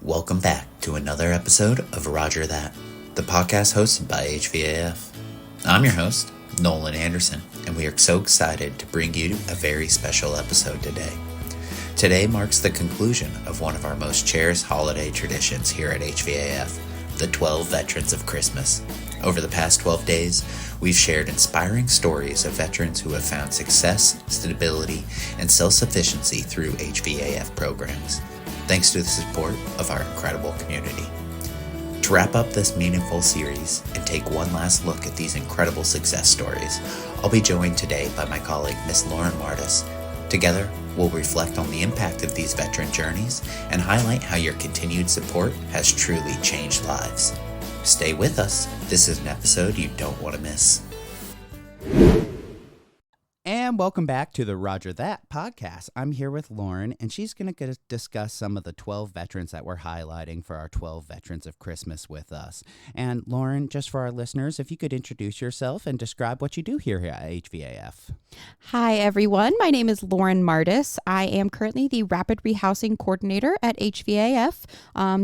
Welcome back to another episode of Roger That, the podcast hosted by HVAF. I'm your host, Nolan Anderson, and we are so excited to bring you a very special episode today. Today marks the conclusion of one of our most cherished holiday traditions here at HVAF, the 12 Veterans of Christmas. Over the past 12 days, we've shared inspiring stories of veterans who have found success, stability, and self-sufficiency through HVAF programs, thanks to the support of our incredible community. To wrap up this meaningful series and take one last look at these incredible success stories, I'll be joined today by my colleague, Miss Lauren Mardis. Together, we'll reflect on the impact of these veteran journeys and highlight how your continued support has truly changed lives. Stay with us. This is an episode you don't want to miss. And welcome back to the Roger That podcast. I'm here with Lauren, and she's going to discuss some of the 12 veterans that we're highlighting for our 12 Veterans of Christmas with us. And Lauren, just for our listeners, if you could introduce yourself and describe what you do here at HVAF. Hi, everyone. My name is Lauren Mardis. I am currently the Rapid Rehousing Coordinator at HVAF.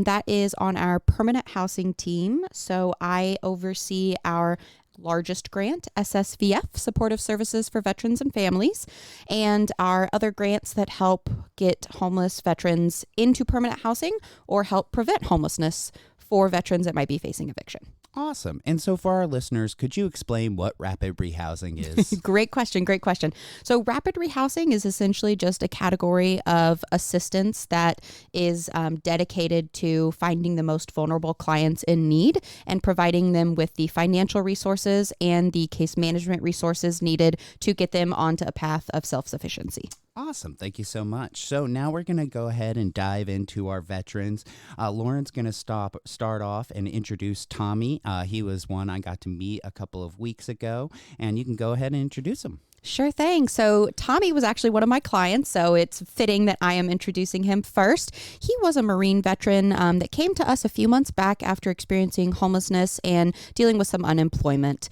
That is on our permanent housing team. So I oversee our largest grant, SSVF, Supportive Services for Veterans and Families, and our other grants that help get homeless veterans into permanent housing or help prevent homelessness for veterans that might be facing eviction. Awesome. And so for our listeners, could you explain what rapid rehousing is? Great question. So rapid rehousing is essentially just a category of assistance that is dedicated to finding the most vulnerable clients in need and providing them with the financial resources and the case management resources needed to get them onto a path of self-sufficiency. Awesome. Thank you so much. So now we're going to go ahead and dive into our veterans. Lauren's going to start off and introduce Tommy. He was one I got to meet a couple of weeks ago, and you can go ahead and introduce him. Sure thing. So Tommy was actually one of my clients, so it's fitting that I am introducing him first. He was a Marine veteran that came to us a few months back after experiencing homelessness and dealing with some unemployment.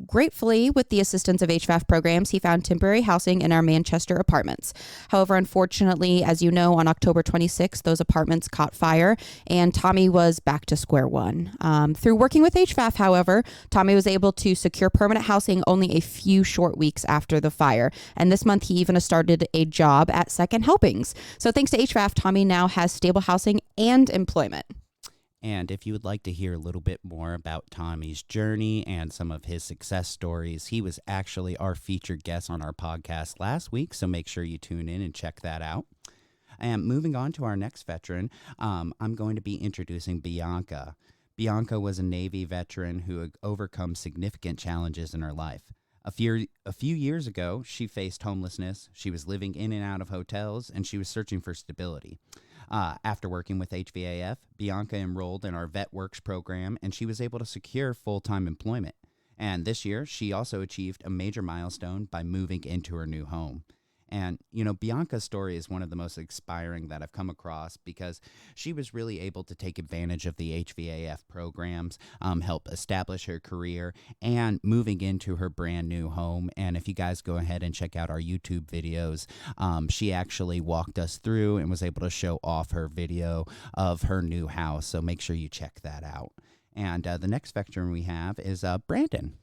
Gratefully, with the assistance of HVAF programs, he found temporary housing in our Manchester apartments. However, unfortunately, as you know, on October 26th, those apartments caught fire, and Tommy was back to square one. Through working with HVAF, however, Tommy was able to secure permanent housing only a few short weeks after the fire. And this month, he even started a job at Second Helpings. So thanks to HVAF, Tommy now has stable housing and employment. And if you would like to hear a little bit more about Tommy's journey and some of his success stories, he was actually our featured guest on our podcast last week. So make sure you tune in and check that out. And moving on to our next veteran, I'm going to be introducing Bianca. Bianca was a Navy veteran who had overcome significant challenges in her life. A few years ago, she faced homelessness. She was living in and out of hotels, and she was searching for stability. After working with HVAF, Bianca enrolled in our Vet Works program, and she was able to secure full-time employment. And this year, she also achieved a major milestone by moving into her new home. And, Bianca's story is one of the most inspiring that I've come across because she was really able to take advantage of the HVAF programs, help establish her career, and moving into her brand new home. And if you guys go ahead and check out our YouTube videos, she actually walked us through and was able to show off her video of her new house. So make sure you check that out. And the next veteran we have is Brandon.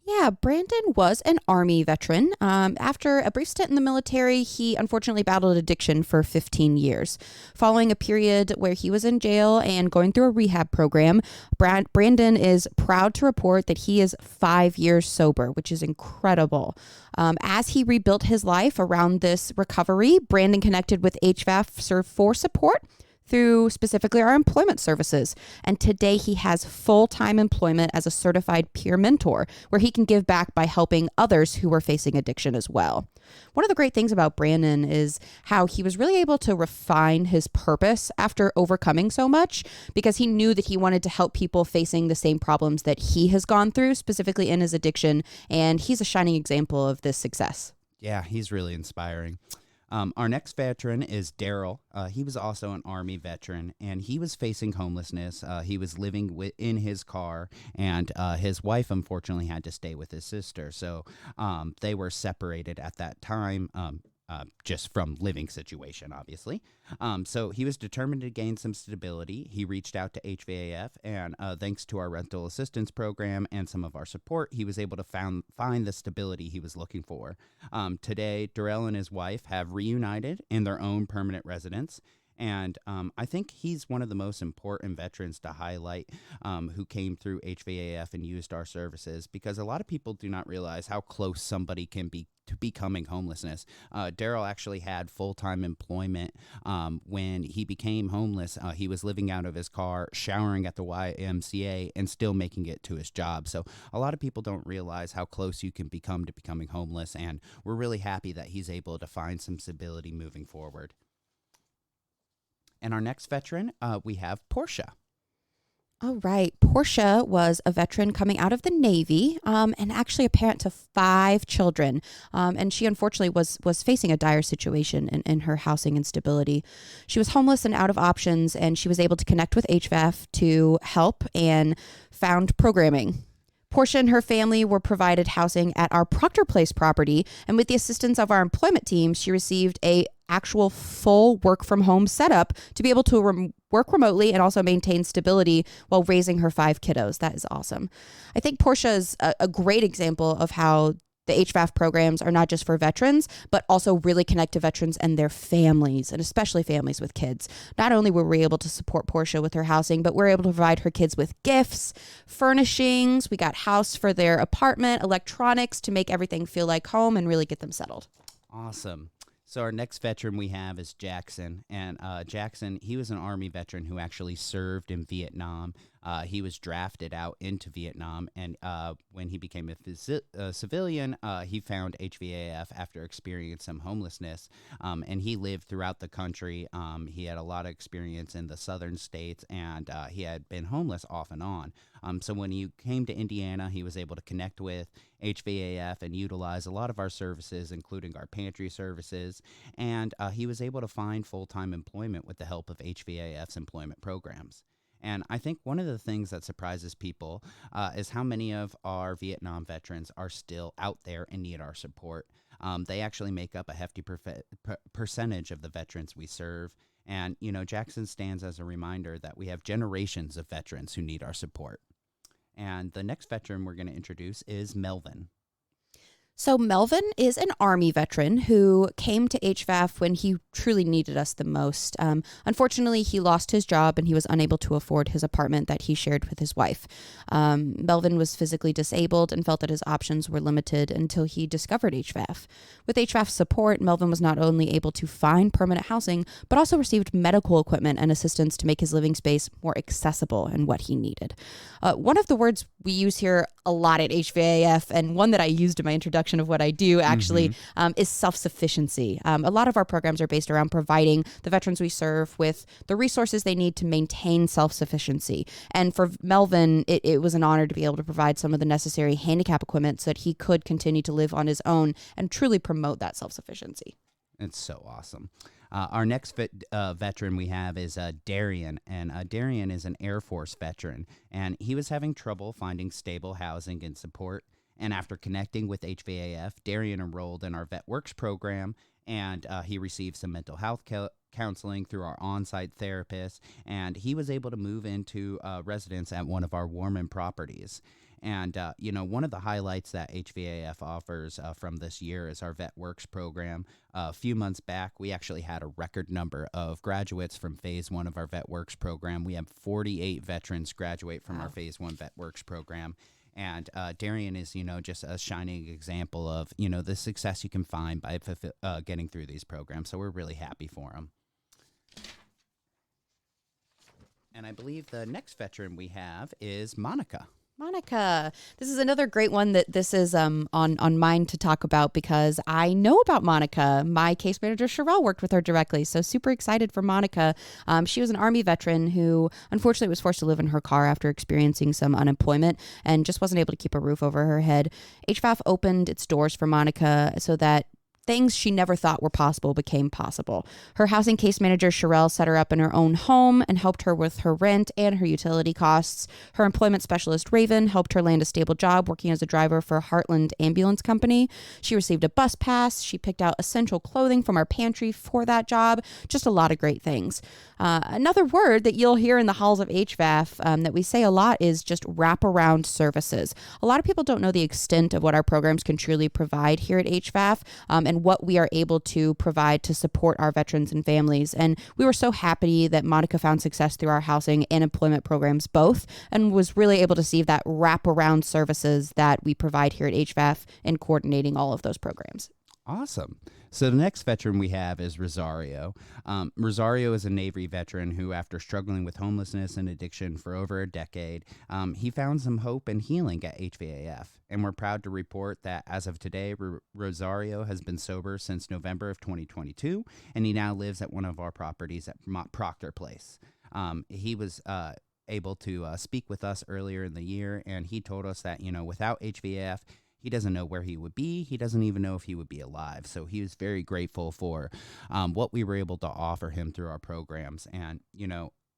Yeah, Brandon was an Army veteran. After a brief stint in the military, he unfortunately battled addiction for 15 years. Following a period where he was in jail and going through a rehab program, Brandon is proud to report that he is 5 years sober, which is incredible. As he rebuilt his life around this recovery, Brandon connected with HVAF for support through specifically our employment services. And today he has full-time employment as a certified peer mentor, where he can give back by helping others who are facing addiction as well. One of the great things about Brandon is how he was really able to refine his purpose after overcoming so much, because he knew that he wanted to help people facing the same problems that he has gone through, specifically in his addiction. And he's a shining example of this success. Yeah, he's really inspiring. Our next veteran is Daryl. He was also an Army veteran, and he was facing homelessness. He was living in his car, and his wife, unfortunately, had to stay with his sister. So they were separated at that time. just from living situation, obviously. So he was determined to gain some stability. He reached out to HVAF, and thanks to our rental assistance program and some of our support, he was able to find the stability he was looking for. Today, Darrell and his wife have reunited in their own permanent residence. And I think he's one of the most important veterans to highlight who came through HVAF and used our services, because a lot of people do not realize how close somebody can be to becoming homelessness. Darrell actually had full-time employment when he became homeless. He was living out of his car, showering at the YMCA, and still making it to his job. So a lot of people don't realize how close you can become to becoming homeless, and we're really happy that he's able to find some stability moving forward. And our next veteran, we have Portia. All right. Portia was a veteran coming out of the Navy and actually a parent to 5 children. And she unfortunately was facing a dire situation in her housing instability. She was homeless and out of options, and she was able to connect with HVAF to help and found programming. Portia and her family were provided housing at our Proctor Place property, and with the assistance of our employment team, she received a actual full work from home setup to be able to work remotely and also maintain stability while raising her 5 kiddos. That is awesome. I think Portia is a great example of how the HVAF programs are not just for veterans, but also really connect to veterans and their families, and especially families with kids. Not only were we able to support Portia with her housing, but we're able to provide her kids with gifts, furnishings. We got house for their apartment, electronics to make everything feel like home and really get them settled. Awesome. So our next veteran we have is Jackson. And Jackson, he was an Army veteran who actually served in Vietnam. He was drafted out into Vietnam, and when he became a civilian, he found HVAF after experiencing some homelessness, and he lived throughout the country. He had a lot of experience in the southern states, and he had been homeless off and on. So when he came to Indiana, he was able to connect with HVAF and utilize a lot of our services, including our pantry services, and he was able to find full-time employment with the help of HVAF's employment programs. And I think one of the things that surprises people is how many of our Vietnam veterans are still out there and need our support. They actually make up a hefty percentage of the veterans we serve. And, you know, Jackson stands as a reminder that we have generations of veterans who need our support. And the next veteran we're going to introduce is Melvin. So Melvin is an Army veteran who came to HVAF when he truly needed us the most. Unfortunately, he lost his job and he was unable to afford his apartment that he shared with his wife. Melvin was physically disabled and felt that his options were limited until he discovered HVAF. With HVAF's support, Melvin was not only able to find permanent housing, but also received medical equipment and assistance to make his living space more accessible and what he needed. One of the words we use here a lot at HVAF, and one that I used in my introduction of what I do actually, is self-sufficiency. A lot of our programs are based around providing the veterans we serve with the resources they need to maintain self-sufficiency. And for Melvin, it was an honor to be able to provide some of the necessary handicap equipment so that he could continue to live on his own and truly promote that self-sufficiency. It's so awesome. Our next veteran we have is Darian, and Darian is an Air Force veteran, and he was having trouble finding stable housing and support. And after connecting with HVAF, Darian enrolled in our Vet Works program, and he received some mental health counseling through our on-site therapist, and he was able to move into residence at one of our Warman properties. And, you know, one of the highlights that HVAF offers from this year is our Vet Works program. A few months back, we actually had a record number of graduates from Phase 1 of our Vet Works program. We have 48 veterans graduate from our Phase 1 Vet Works program. And Darian is, you know, just a shining example of, you know, the success you can find by getting through these programs. So we're really happy for him. And I believe the next veteran we have is Monica. Monica. This is another great one that this is on mine to talk about because I know about Monica. My case manager, Sherelle, worked with her directly. So super excited for Monica. She was an Army veteran who unfortunately was forced to live in her car after experiencing some unemployment and just wasn't able to keep a roof over her head. HVAF opened its doors for Monica so that things she never thought were possible became possible. Her housing case manager, Sherelle, set her up in her own home and helped her with her rent and her utility costs. Her employment specialist, Raven, helped her land a stable job working as a driver for Heartland Ambulance Company. She received a bus pass. She picked out essential clothing from our pantry for that job. Just a lot of great things. Another word that you'll hear in the halls of HVAF that we say a lot is just wraparound services. A lot of people don't know the extent of what our programs can truly provide here at HVAF and what we are able to provide to support our veterans and families. And we were so happy that Monica found success through our housing and employment programs both, and was really able to see that wraparound services that we provide here at HVAF in coordinating all of those programs. Awesome. So the next veteran we have is Rosario. Rosario is a Navy veteran who, after struggling with homelessness and addiction for over a decade, he found some hope and healing at HVAF. And we're proud to report that as of today, Rosario has been sober since November of 2022, and he now lives at one of our properties at Proctor Place. He was able to speak with us earlier in the year, and he told us that, without HVAF, he doesn't know where he would be. He doesn't even know if he would be alive. So he was very grateful for what we were able to offer him through our programs. And,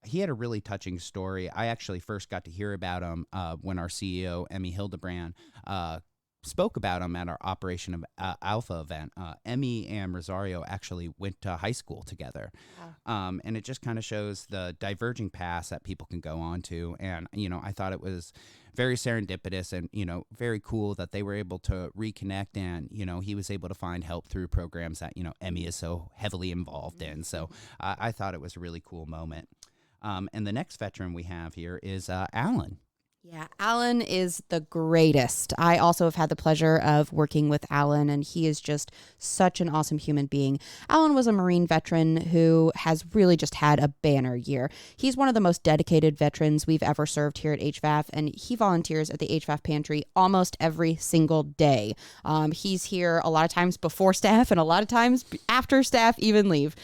he had a really touching story. I actually first got to hear about him when our CEO, Emmy Hildebrand, spoke about him at our Operation Alpha event. Emmy and Rosario actually went to high school together. Wow. And it just kind of shows the diverging paths that people can go on to. And, I thought it was very serendipitous and, very cool that they were able to reconnect and, he was able to find help through programs that, Emmy is so heavily involved in. So I thought it was a really cool moment. And the next veteran we have here is Alan. Yeah, Alan is the greatest. I also have had the pleasure of working with Alan, and he is just such an awesome human being. Alan was a Marine veteran who has really just had a banner year. He's one of the most dedicated veterans we've ever served here at HVAF, and he volunteers at the HVAF pantry almost every single day. He's here a lot of times before staff and a lot of times after staff even leave.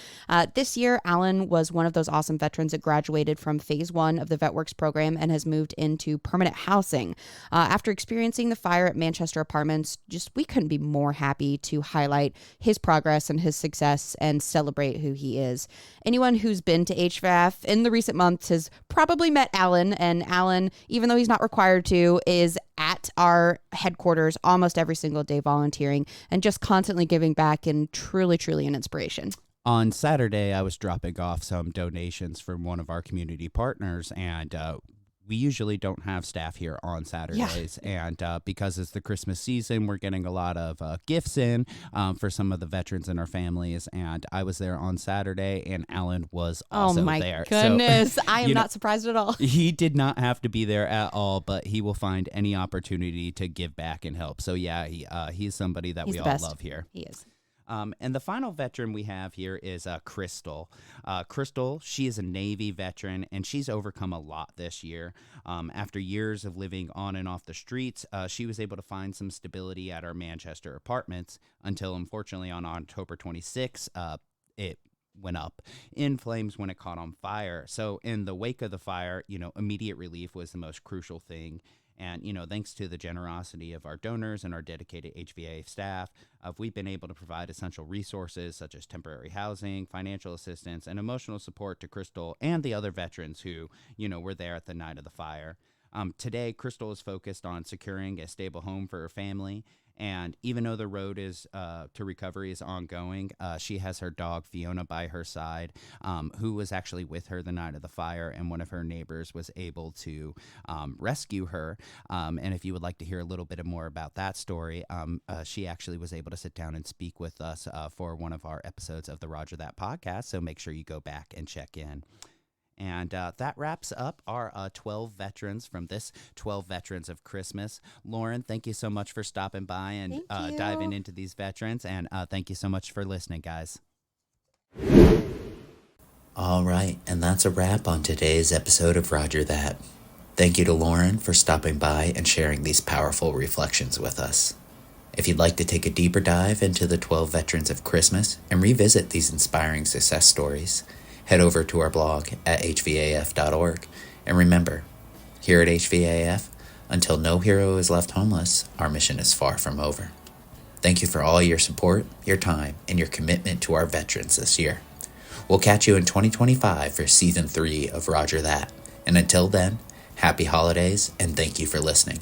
This year, Alan was one of those awesome veterans that graduated from Phase 1 of the VetWorks program and has moved into permanent housing. After experiencing the fire at Manchester Apartments, we couldn't be more happy to highlight his progress and his success and celebrate who he is. Anyone who's been to HVAF in the recent months has probably met Alan, and Alan, even though he's not required to, is at our headquarters almost every single day volunteering and just constantly giving back, and truly, truly an inspiration. On Saturday, I was dropping off some donations from one of our community partners, and we usually don't have staff here on Saturdays. Yeah. And because it's the Christmas season, we're getting a lot of gifts in for some of the veterans in our families. And I was there on Saturday, and Alan was also there. Oh, my goodness. So, I am not surprised at all. He did not have to be there at all, but he will find any opportunity to give back and help. So, yeah, he's somebody that we all love here. He is. And the final veteran we have here is Crystal. Crystal, she is a Navy veteran, and she's overcome a lot this year. After years of living on and off the streets, she was able to find some stability at our Manchester Apartments until, unfortunately, on October 26th, it went up in flames when it caught on fire. So in the wake of the fire, immediate relief was the most crucial thing. And, thanks to the generosity of our donors and our dedicated HVA staff, we've been able to provide essential resources such as temporary housing, financial assistance, and emotional support to Crystal and the other veterans who, were there at the night of the fire. Today, Crystal is focused on securing a stable home for her family. And even though the road to recovery is ongoing, she has her dog Fiona by her side, who was actually with her the night of the fire, and one of her neighbors was able to rescue her. And if you would like to hear a little bit more about that story, she actually was able to sit down and speak with us for one of our episodes of the Roger That podcast. So make sure you go back and check in. And that wraps up our 12 veterans from this 12 Veterans of Christmas. Lauren, thank you so much for stopping by and diving into these veterans. And thank you so much for listening, guys. All right, and that's a wrap on today's episode of Roger That. Thank you to Lauren for stopping by and sharing these powerful reflections with us. If you'd like to take a deeper dive into the 12 Veterans of Christmas and revisit these inspiring success stories, head over to our blog at hvaf.org. And remember, here at HVAF, until no hero is left homeless, our mission is far from over. Thank you for all your support, your time, and your commitment to our veterans this year. We'll catch you in 2025 for Season 3 of Roger That. And until then, happy holidays and thank you for listening.